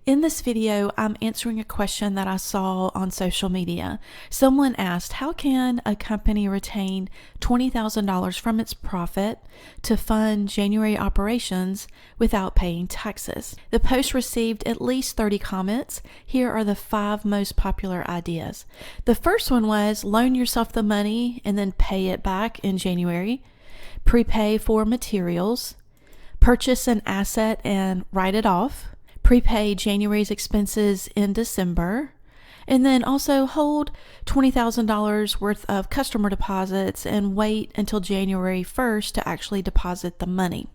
In this video, I'm answering a question that I saw on social media. Someone asked, how can a company retain $20,000 from its profit to fund January operations without paying taxes? The post received at least 30 comments. Here are the 5 most popular ideas. The first one was loan yourself the money and then pay it back in January, prepay for materials, purchase an asset and write it off, prepay January's expenses in December, and then also hold $20,000 worth of customer deposits and wait until January 1st to actually deposit the money.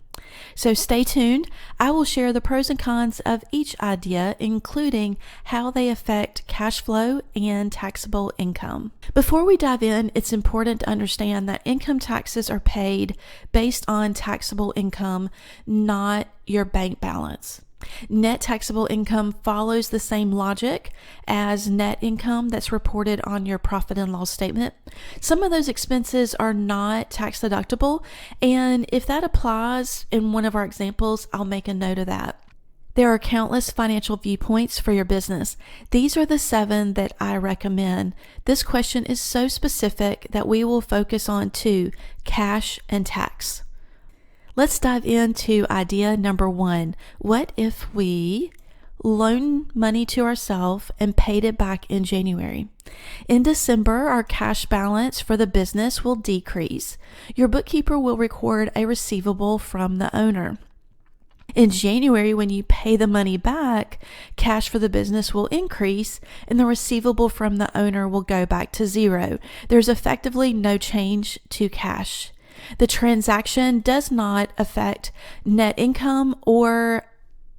So stay tuned. I will share the pros and cons of each idea, including how they affect cash flow and taxable income. Before we dive in, it's important to understand that income taxes are paid based on taxable income, not your bank balance. Net taxable income follows the same logic as net income that's reported on your profit and loss statement. Some of those expenses are not tax deductible, and if that applies in one of our examples, I'll make a note of that. There are countless financial viewpoints for your business. These are the 7 that I recommend. This question is so specific that we will focus on 2, cash and tax. Let's dive into idea number 1. What if we loan money to ourselves and paid it back in January? In December, our cash balance for the business will decrease. Your bookkeeper will record a receivable from the owner. In January, when you pay the money back, cash for the business will increase and the receivable from the owner will go back to 0. There's effectively no change to cash. The transaction does not affect net income or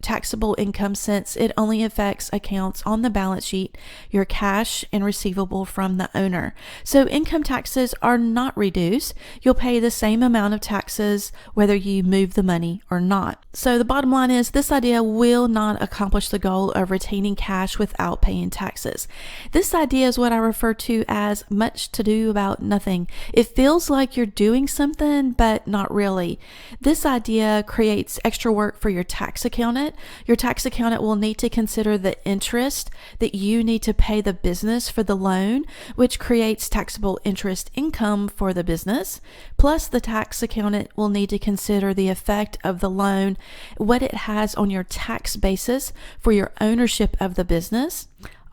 taxable income since it only affects accounts on the balance sheet, your cash and receivable from the owner. So income taxes are not reduced. You'll pay the same amount of taxes whether you move the money or not. So the bottom line is this idea will not accomplish the goal of retaining cash without paying taxes. This idea is what I refer to as much to do about nothing. It feels like you're doing something, but not really. This idea creates extra work for your tax accountant. Your tax accountant will need to consider the interest that you need to pay the business for the loan, which creates taxable interest income for the business. Plus, the tax accountant will need to consider the effect of the loan, what it has on your tax basis for your ownership of the business.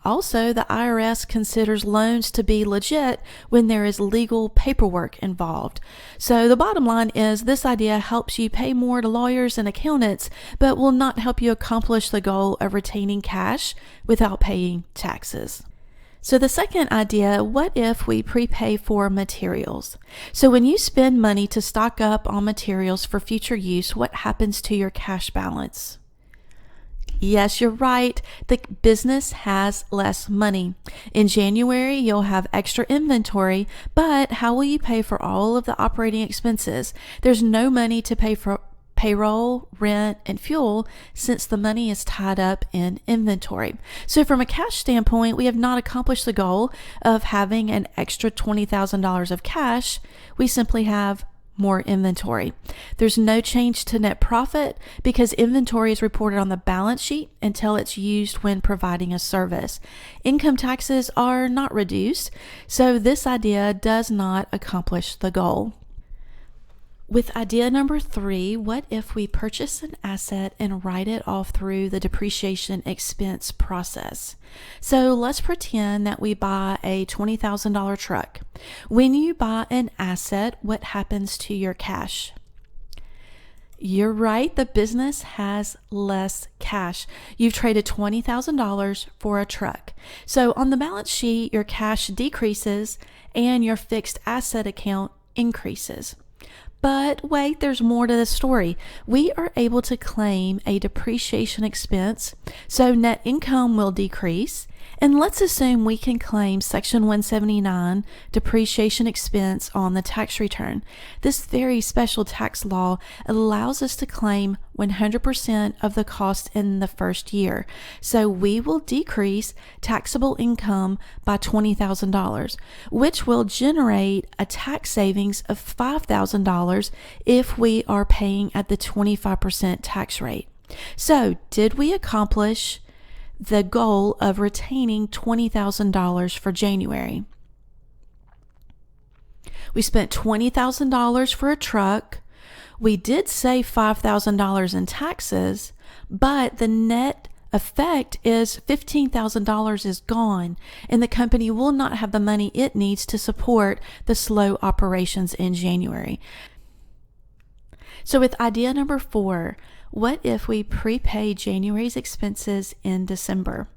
Also, the IRS considers loans to be legit when there is legal paperwork involved. So the bottom line is this idea helps you pay more to lawyers and accountants, but will not help you accomplish the goal of retaining cash without paying taxes. So the second idea, what if we prepay for materials? So when you spend money to stock up on materials for future use, what happens to your cash balance? Yes, you're right. The business has less money. In January, you'll have extra inventory, but how will you pay for all of the operating expenses? There's no money to pay for payroll, rent, and fuel since the money is tied up in inventory. So from a cash standpoint, we have not accomplished the goal of having an extra $20,000 of cash. We simply have more inventory. There's no change to net profit because inventory is reported on the balance sheet until it's used when providing a service. Income taxes are not reduced, so this idea does not accomplish the goal. With idea number 3, what if we purchase an asset and write it off through the depreciation expense process? So let's pretend that we buy a $20,000 truck. When you buy an asset, what happens to your cash? You're right, the business has less cash. You've traded $20,000 for a truck. So on the balance sheet, your cash decreases and your fixed asset account increases. But wait, there's more to the story. We are able to claim a depreciation expense, so net income will decrease. And let's assume we can claim Section 179 depreciation expense on the tax return. This very special tax law allows us to claim 100% of the cost in the first year. So we will decrease taxable income by $20,000, which will generate a tax savings of $5,000 if we are paying at the 25% tax rate. So did we accomplish the goal of retaining $20,000 for January. We spent $20,000 for a truck. We did save $5,000 in taxes, but the net effect is $15,000 is gone, and the company will not have the money it needs to support the slow operations in January. So with idea number 4, what if we prepay January's expenses in December?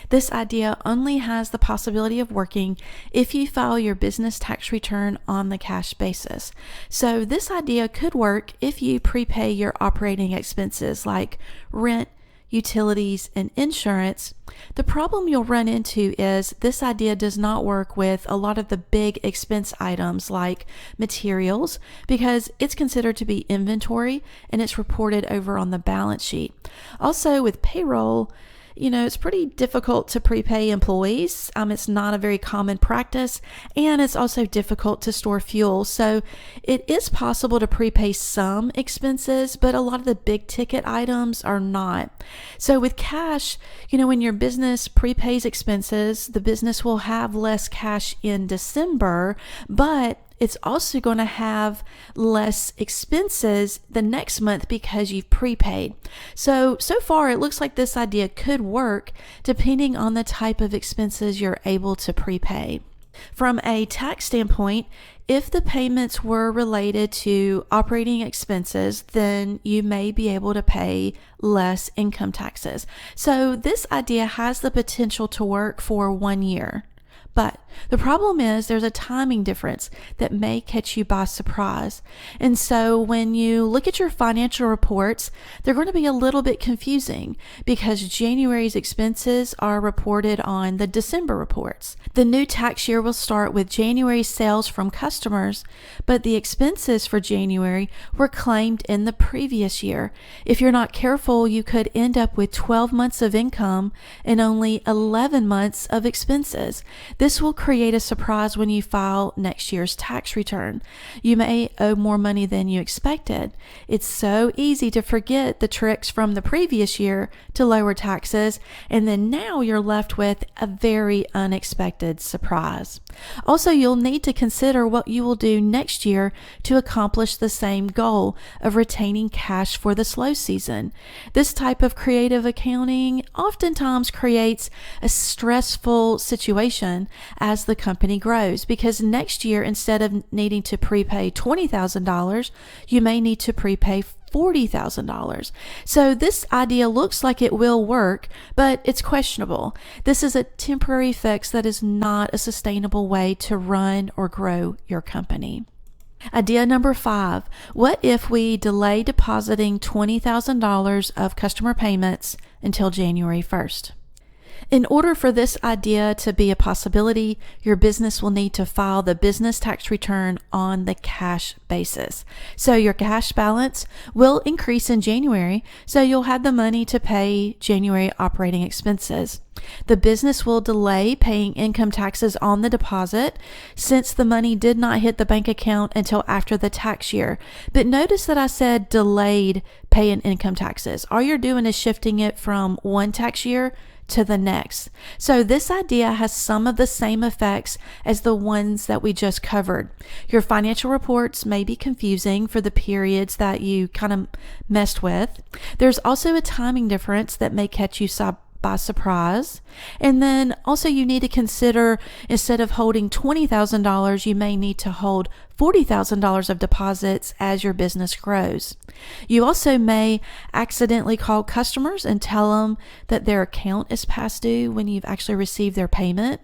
This idea only has the possibility of working if you file your business tax return on the cash basis. So this idea could work if you prepay your operating expenses like rent, utilities, and insurance. The problem you'll run into is this idea does not work with a lot of the big expense items like materials, because it's considered to be inventory and it's reported over on the balance sheet. Also with payroll, it's pretty difficult to prepay employees. It's not a very common practice, and it's also difficult to store fuel. So it is possible to prepay some expenses, but a lot of the big ticket items are not. So with cash, when your business prepays expenses, the business will have less cash in December, but it's also going to have less expenses the next month because you've prepaid. So far it looks like this idea could work depending on the type of expenses you're able to prepay. From a tax standpoint, if the payments were related to operating expenses, then you may be able to pay less income taxes. So this idea has the potential to work for 1 year. But the problem is there's a timing difference that may catch you by surprise. And so when you look at your financial reports, they're going to be a little bit confusing because January's expenses are reported on the December reports. The new tax year will start with January sales from customers, but the expenses for January were claimed in the previous year. If you're not careful, you could end up with 12 months of income and only 11 months of expenses. This will create a surprise when you file next year's tax return. You may owe more money than you expected. It's so easy to forget the tricks from the previous year to lower taxes, and then now you're left with a very unexpected surprise. Also, you'll need to consider what you will do next year to accomplish the same goal of retaining cash for the slow season. This type of creative accounting oftentimes creates a stressful situation as the company grows, because next year, instead of needing to prepay $20,000, you may need to prepay $40,000. So this idea looks like it will work, but it's questionable. This is a temporary fix that is not a sustainable way to run or grow your company. Idea number 5, what if we delay depositing $20,000 of customer payments until January 1st? In order for this idea to be a possibility, your business will need to file the business tax return on the cash basis. So your cash balance will increase in January, so you'll have the money to pay January operating expenses. The business will delay paying income taxes on the deposit since the money did not hit the bank account until after the tax year. But notice that I said delayed paying income taxes. All you're doing is shifting it from one tax year to the next. So this idea has some of the same effects as the ones that we just covered. Your financial reports may be confusing for the periods that you kind of messed with. There's also a timing difference that may catch you by surprise. And then also you need to consider, instead of holding $20,000, you may need to hold $40,000 of deposits as your business grows. You also may accidentally call customers and tell them that their account is past due when you've actually received their payment.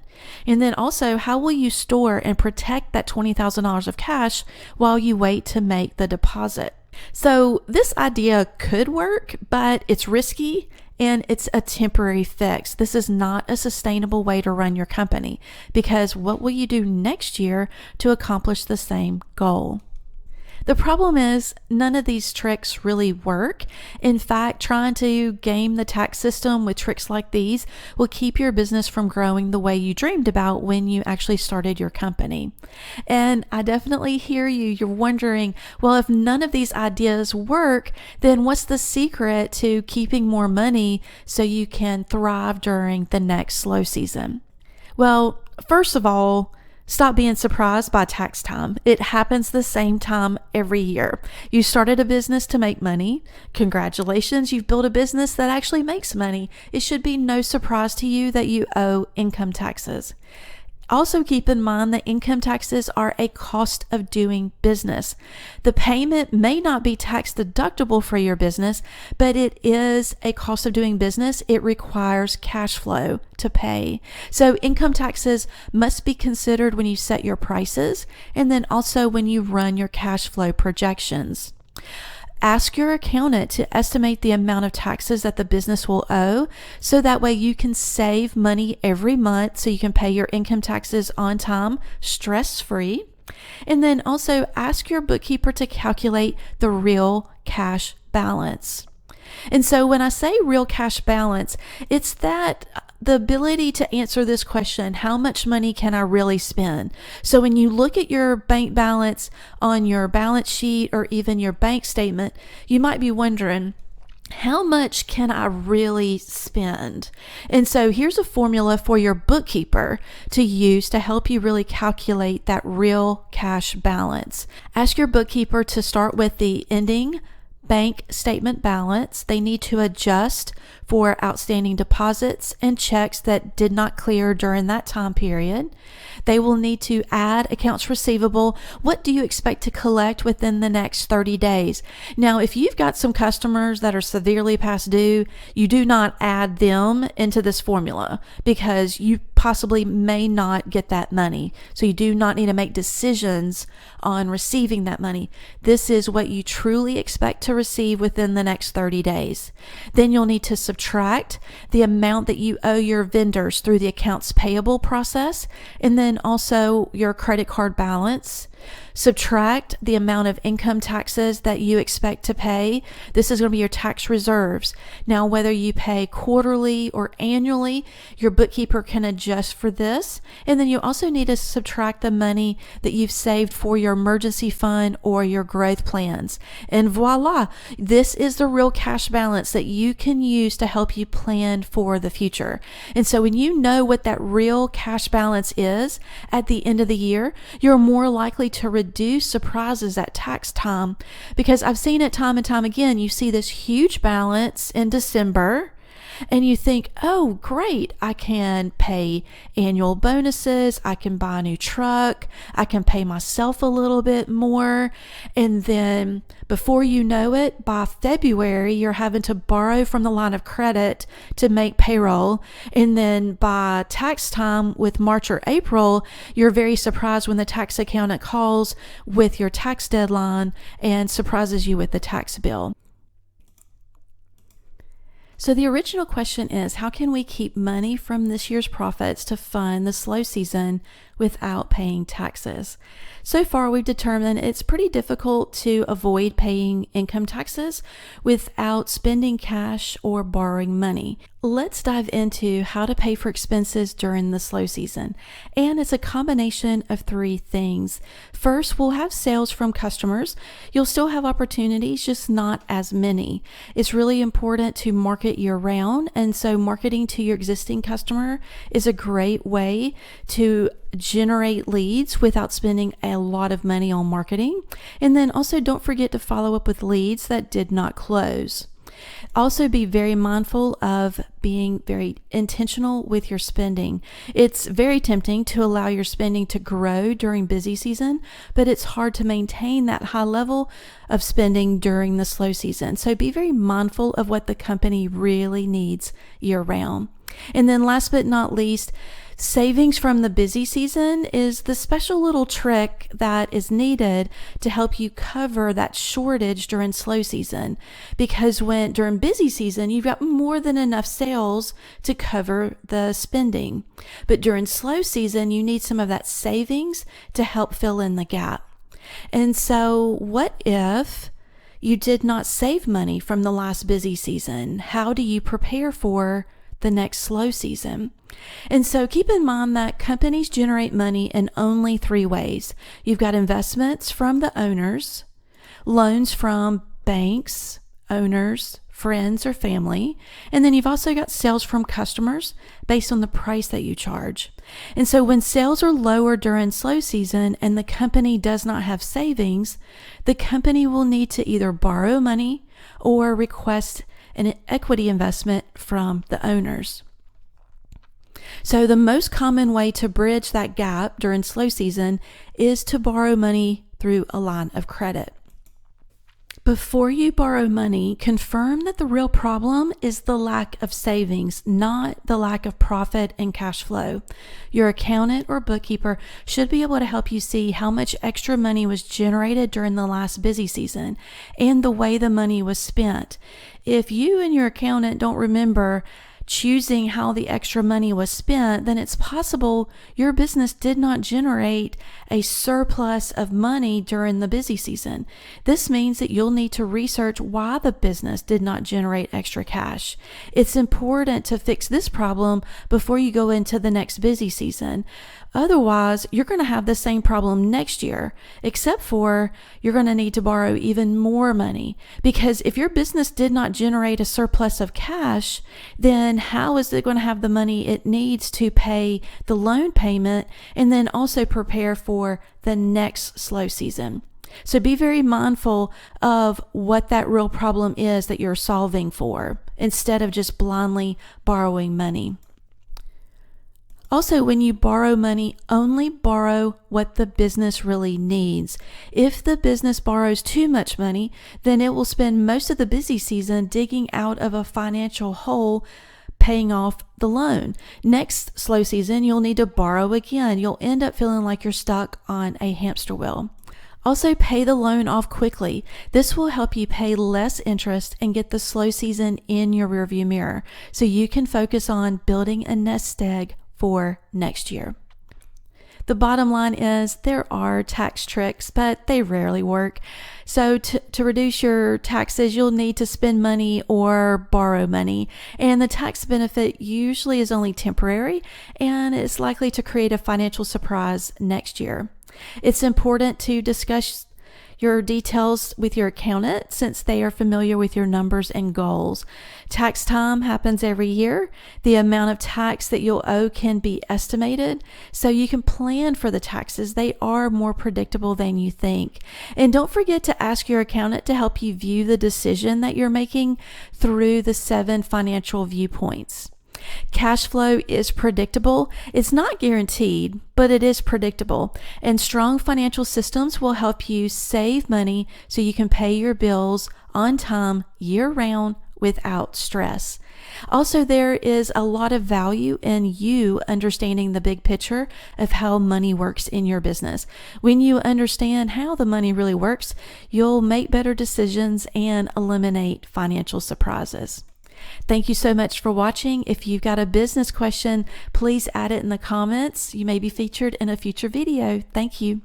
And then also, how will you store and protect that $20,000 of cash while you wait to make the deposit? So this idea could work, but it's risky and it's a temporary fix. This is not a sustainable way to run your company, because what will you do next year to accomplish the same goal? The problem is none of these tricks really work. In fact, trying to game the tax system with tricks like these will keep your business from growing the way you dreamed about when you actually started your company. And I definitely hear you. You're wondering, well, if none of these ideas work, then what's the secret to keeping more money so you can thrive during the next slow season? Well, first of all, stop being surprised by tax time. It happens the same time every year. You started a business to make money. Congratulations, you've built a business that actually makes money. It should be no surprise to you that you owe income taxes. Also keep in mind that income taxes are a cost of doing business. The payment may not be tax deductible for your business, but it is a cost of doing business. It requires cash flow to pay. So income taxes must be considered when you set your prices and then also when you run your cash flow projections. Ask your accountant to estimate the amount of taxes that the business will owe so that way you can save money every month so you can pay your income taxes on time, stress-free. And then also ask your bookkeeper to calculate the real cash balance. And so when I say real cash balance, it's that the ability to answer this question, how much money can I really spend? So when you look at your bank balance on your balance sheet or even your bank statement, you might be wondering, how much can I really spend? And so here's a formula for your bookkeeper to use to help you really calculate that real cash balance. Ask your bookkeeper to start with the ending bank statement balance. They need to adjust for outstanding deposits and checks that did not clear during that time period. They will need to add accounts receivable. What do you expect to collect within the next 30 days? Now, if you've got some customers that are severely past due, you do not add them into this formula because you possibly may not get that money. So you do not need to make decisions on receiving that money. This is what you truly expect to receive within the next 30 days. Then you'll need to subtract the amount that you owe your vendors through the accounts payable process, and then also your credit card balance. Subtract the amount of income taxes that you expect to pay. This is going to be your tax reserves. Now, whether you pay quarterly or annually, your bookkeeper can adjust for this. And then you also need to subtract the money that you've saved for your emergency fund or your growth plans. And voila, this is the real cash balance that you can use to help you plan for the future. And so when you know what that real cash balance is at the end of the year, you're more likely to reduce surprises at tax time, because I've seen it time and time again. You see this huge balance in December and you think, oh, great, I can pay annual bonuses, I can buy a new truck, I can pay myself a little bit more. And then before you know it, by February, you're having to borrow from the line of credit to make payroll. And then by tax time with March or April, you're very surprised when the tax accountant calls with your tax deadline and surprises you with the tax bill. So the original question is, how can we keep money from this year's profits to fund the slow season without paying taxes? So far, we've determined it's pretty difficult to avoid paying income taxes without spending cash or borrowing money. Let's dive into how to pay for expenses during the slow season. And it's a combination of three things. First, we'll have sales from customers. You'll still have opportunities, just not as many. It's really important to market year-round. And so marketing to your existing customer is a great way to generate leads without spending a lot of money on marketing. And then also don't forget to follow up with leads that did not close. Also be very mindful of being very intentional with your spending. It's very tempting to allow your spending to grow during busy season, but it's hard to maintain that high level of spending during the slow season. So be very mindful of what the company really needs year round. And then last but not least, savings from the busy season is the special little trick that is needed to help you cover that shortage during slow season. Because when during busy season, you've got more than enough sales to cover the spending. But during slow season, you need some of that savings to help fill in the gap. And so what if you did not save money from the last busy season? How do you prepare for the next slow season? And so keep in mind that companies generate money in only three ways. You've got investments from the owners, loans from banks, owners, friends, or family, and then you've also got sales from customers based on the price that you charge. And so when sales are lower during slow season and the company does not have savings, the company will need to either borrow money or request an equity investment from the owners. So the most common way to bridge that gap during slow season is to borrow money through a line of credit. Before you borrow money, confirm that the real problem is the lack of savings, not the lack of profit and cash flow. Your accountant or bookkeeper should be able to help you see how much extra money was generated during the last busy season and the way the money was spent. If you and your accountant don't remember choosing how the extra money was spent, then it's possible your business did not generate a surplus of money during the busy season. This means that you'll need to research why the business did not generate extra cash. It's important to fix this problem before you go into the next busy season. Otherwise, you're going to have the same problem next year, except for you're going to need to borrow even more money. Because if your business did not generate a surplus of cash, then how is it going to have the money it needs to pay the loan payment and then also prepare for the next slow season? So be very mindful of what that real problem is that you're solving for instead of just blindly borrowing money. Also, when you borrow money, only borrow what the business really needs. If the business borrows too much money, then it will spend most of the busy season digging out of a financial hole, paying off the loan. Next slow season, you'll need to borrow again. You'll end up feeling like you're stuck on a hamster wheel. Also, pay the loan off quickly. This will help you pay less interest and get the slow season in your rearview mirror so you can focus on building a nest egg for next year. The bottom line is there are tax tricks, but they rarely work. So to reduce your taxes, you'll need to spend money or borrow money. And the tax benefit usually is only temporary and it's likely to create a financial surprise next year. It's important to discuss your details with your accountant since they are familiar with your numbers and goals. Tax time happens every year. The amount of tax that you'll owe can be estimated, so you can plan for the taxes. They are more predictable than you think. And don't forget to ask your accountant to help you view the decision that you're making through the 7 financial viewpoints. Cash flow is predictable. It's not guaranteed, but it is predictable. And strong financial systems will help you save money so you can pay your bills on time year-round without stress. Also, there is a lot of value in you understanding the big picture of how money works in your business. When you understand how the money really works, you'll make better decisions and eliminate financial surprises. Thank you so much for watching. If you've got a business question, please add it in the comments. You may be featured in a future video. Thank you.